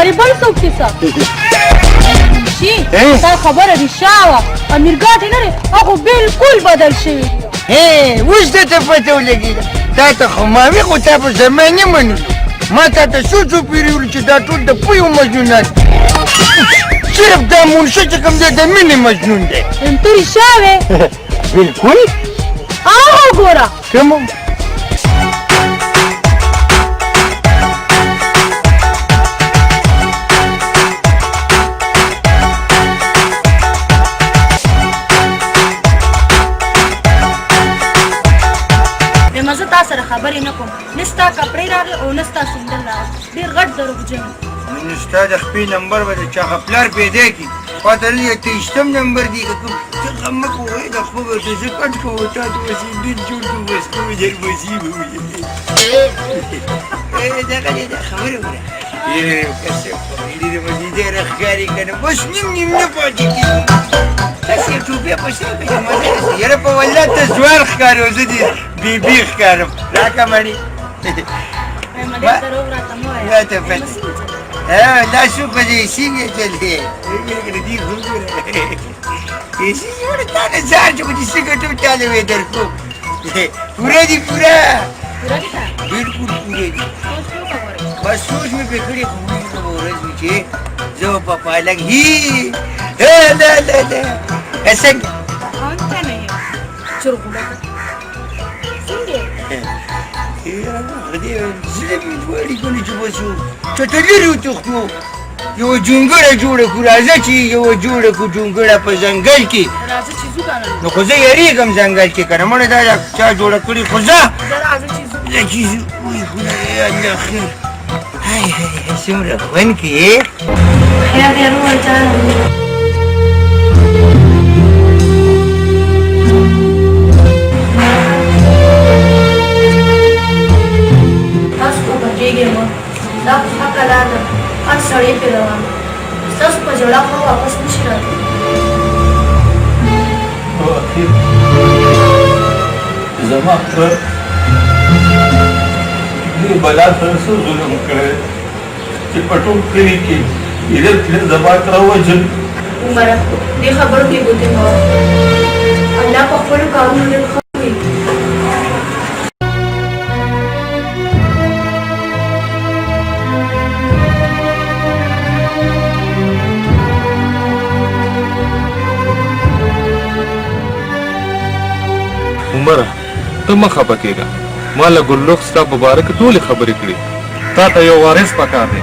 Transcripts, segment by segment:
ولی بل څوک کیسه شي دا خبره رښتیا وه امیرګاټ نه دی هغه بالکل بدل شوي دی اوس درته پته ولګېده تا ته خو ما وي خو تا په زما نه منلو ما تا ته څو څو پیرې ویلو چې دا ټول د پویو مجنونات صرف دا منشه چې کوم دی د مینې مجنون دی ته رښتیا وې بالکل هغه وګوره کوم زه تا سره خبرې نه کوم نه ستا کپړې راغلې او نه ستا سندل راغلی ډېر غټ دروغجن نو ستا د خپې نمبر به د چا پلار پیدا کړي پته نه لري تیشتم نمبر دی که کوم څه غم مه کوئ د خپل ورته زه کټ کوم تا ته وسې ډېر جوړ کړو بس کوم ځای بسي به وي دغه دی دا خبرې وکړه کسې ډېر مزیدار ښکاري که نه بس نیم نیم نه پاتې کېږي داسې یو ټوپې په شا کړې مزه رسي یاره په والله ته ځوان ښکارې او زه دې بیبي ښکارم راکړه مړې راته پته دا څو بجې اېسي وېچلې دې خو ګوره اېسي جوړه تا نه ځان چې په دې سګرټو چاله وې درکو پوره دي پوره بالکل پوره دي بس سوچ مې پرې کړې خو موږ به ورځ وي چې زه به په پالک لا څنګه زړه مې دواړې کړي چې بس چټه لرې وتښتو یوه جونګړه جوړه کړو راځه چې یوه جوړه کړو جونګړه په ځنګل کې نو خو زه یېرېږم ځنګل کې که نه مړه دا چا جوړه کړې خو زه چې ځو وای خدای الله خیر هاي څومره خوند کې یې دا خو حقه لار ده هر سړی پرې روان ستاسو په ژړا خو واپس نشي راتلی زما پر دې بلا سره څه ظلم کړی چې په ټول کلي کې عزت زما کړه ووژل عمره دې خبرو کې ګوتې مه وهه الله په خپلو کارونو ډېر ښه کوي عمره ته مه خفه کېږه ما له ګلرخ ستا په باره کې ټولې خبرې کړي تا ته یو وارث پکار دی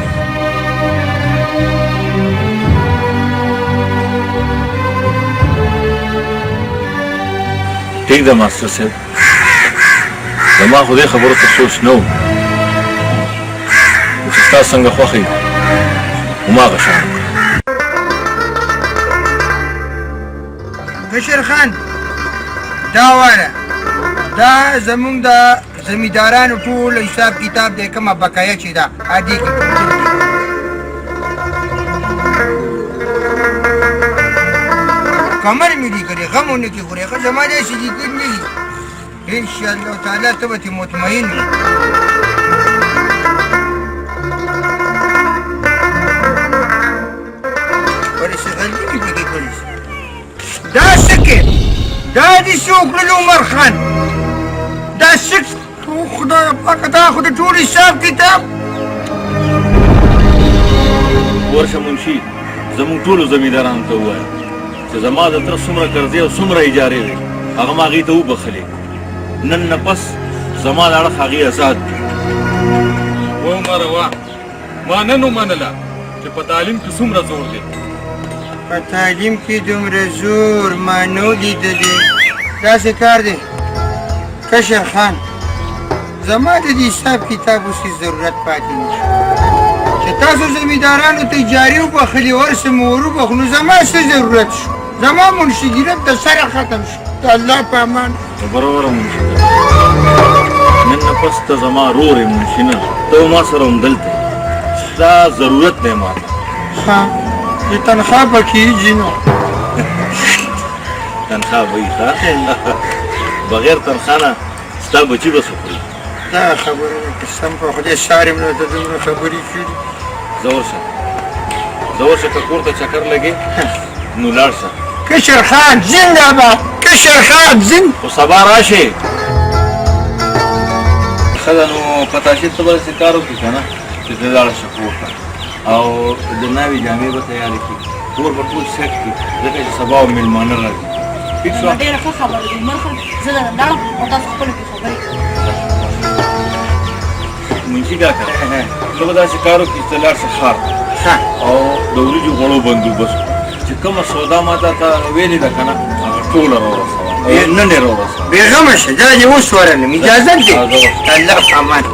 ټیک ده ماسټر صاحب زما خو دې خبرو ته سوچ نه و چې ستا څنګه خوښ یي هماغه شان بشیر خان دا واره دا زمونږ د زمیندارانو ټول حساب کتاب دی کومه بقایه چې ده عادي کې کمر مې لیکلې غم ونه کې خورې ښه زما داسې لیکل نه دي انشاءالله تعالی ته به ترې مطمئن وي ورسې غلطي مې پکې کړې دا څه کې دا دې څه وکړل عمر خان دا څه خدای پاکه دا خو د ټول حساب کتاب ورشه منشي زموږ ټولو زمیندارانو ته ووایه چې زما د تره څومره قرضې او څومره اجارې وې هغه ما هغې ته وبخلې نن نه پس زما د اړخ هغې آزاد دي وعمره وا ما نن ومنله چې په تعلیم کې څومره زور دی په تعلیم کې دومره زور ما نه لیدلی داسې کار دی کشر خان زما د دې حساب کتاب اوس هېڅ ضرورت پاتې نشي چې تاسو زمیندارانو ته اجارې وبخلې ورسې مو ور وبخو نو زما څه ضرورت شو زما منشګیرت د سره ختم شو د الله په امان خبره وره منشي نن نه پس ته زما رور یې منشي نه ته ما سره همدلته ستا ضرورت دی ما ته ښه د تنخوا به کېږي نو تنخوا به وي ښه بغیر تنخوا نه ستا بچي به څه خوري دا خبره ده قسم په خدای سارم نو ته دومره خبرې کړي زه ورشم زه ورشه که کور ته چکر لګې نو لاړ شه کشر خان زنده باد کشر خان زنده خو سبا راشې ښه ده نو په تاشید ته به داسې کار وکړي که نه چې ته لاړه شه کور ته او د ناوې جامې به تیارې کړي کور به ټول سیټ کړي ځکه چې سبا به مېلمانه راځي ټیک شوه ډېره ښه خبره ده عمر خان زه درنه لاړم او تاسو خپلو کې خبرې کوئ منشي کاکا ته به داسې کار وکړي چې ته لاړ شه ښار ته او د وریجو غوړو بندوبست چې کومه سودا ما تا ته ویلې ده که نه هغه ټوله راورسوه نن یې راورسوه بېغمه شه دا دې اوس ورنم اجازت دی الله امان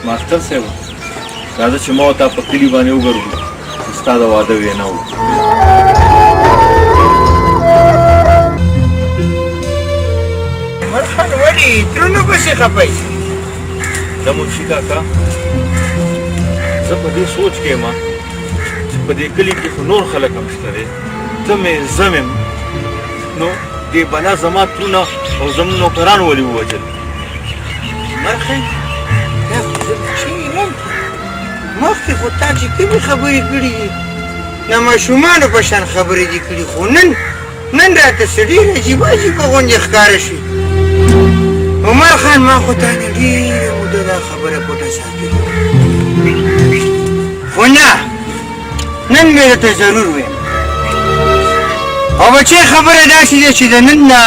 ماستر صاحب راځه چې ما ورته په کلي باندې وګرځو چې ستا د واده وینا وکړو عمر خان ولې ترونه پسې خفه یې د منشي کاکا زه په دې سوچ کې یم چې په دې کلي کې خو نور خلک هم شته دی ته مې زه مې نو دې بلا زما ترونه او زموږ نوکران ولې ووژل عمر خان دا خو زه چې یم مخکې خو تا چې کومې خبرې کړي دي د ماشومانو په شان خبرې دي کړي خو نن راته څه ډېر عجیبه عجیبه غوندې ښکاره شي عمر خان ما خو تا نه ډېره موده دا خبره پټه ساتلې خو نه نن مې درته ضرور ویم او بچې خبره داسې ده چې د نن نه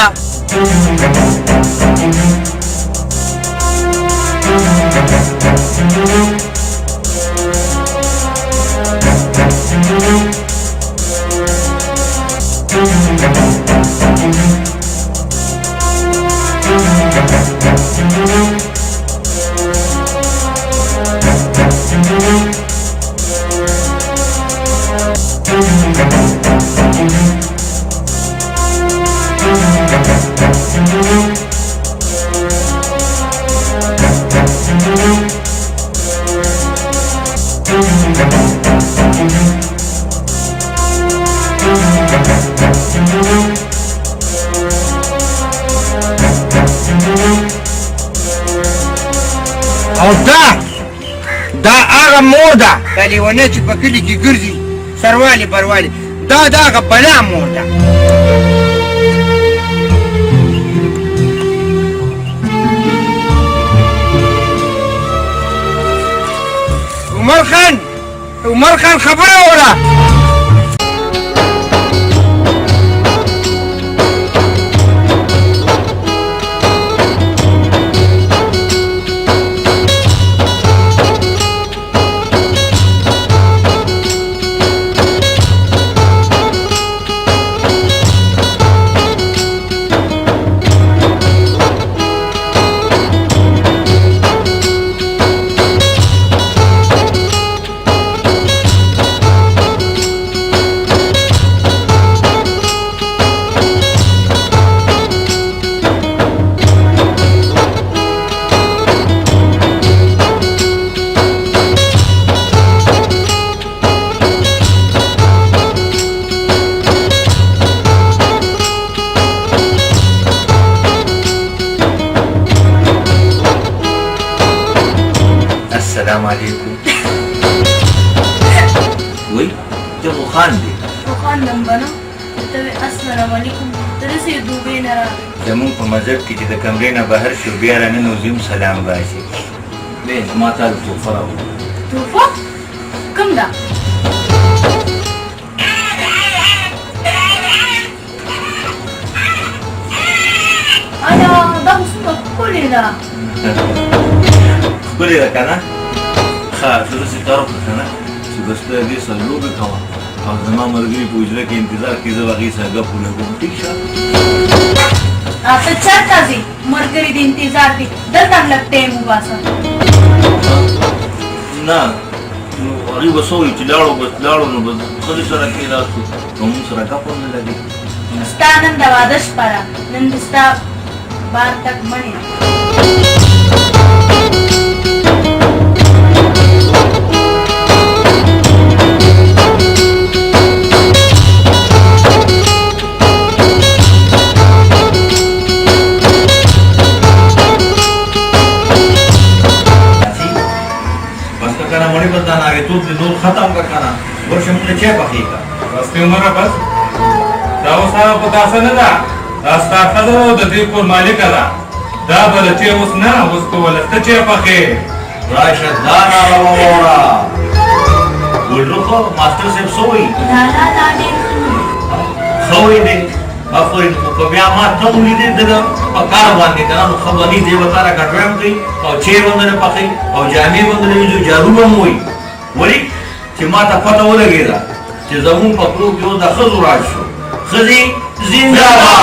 او دا هغه مور ده دا لیونۍ چې په کلي کې ګرځي سروالې بروالې دا هغه بلا مور ده عمر خان خبره وره السلام علیکم وای ته خو خان دی خواندم به نه ته وې السلام علیکم ته داسې دوبۍ نه راغلې زمونږ په مذهب کې چې د کمرې نه بهر شو بیا راننوځي هم سلام باسي دی ما تا د توفه راوړه توفه کوم ده ایا دا خو څومره ښکلې ده ښکلې ده که نه ښه زه داسې کار وکړه که نه چې بس ته دې سره لوبې کوه او زما ملګري په حجره کې انتظار کړي زه به هغې سره ګپ ولګوم ټیک شه ته چېرته ځې ملګري د انتظار دي دلته هم لږ ټایم وباسه نه نو هغوی به څه وایي چې لاړو نو به ښځې سره کېناستو نو موږ سره ګپ هم نه لګي ستا نن د واده شپه ده نن د ستا بار تک مړې बस का मणि बदलाना ناریتوب دې نور ختم کړه کنه ورشه موږ چای پخې کا بس ته عمره بس دا اوس هغه په تاسو نه ده دا ستا ښځه ده او د دې کور مالکه ده دا به د چای اوس نه اوس به ولسته چای پخې راشه دا ناروا واوره ګلرخو ماسټر صاحب څه وایي ښه وایي دی افرین خو که بیا ما ته ولیدې دغه په کار باندې که نه نو ښه به نه دی به تا را ګډوډ کوي او چای به نه پخوي او جامې به نه وینځو جارو به مو وایي ولې چې ما ته پته ولګېده چې زمونږ په کور کې اوس د ښځو راج شو ښځې زنده‌باد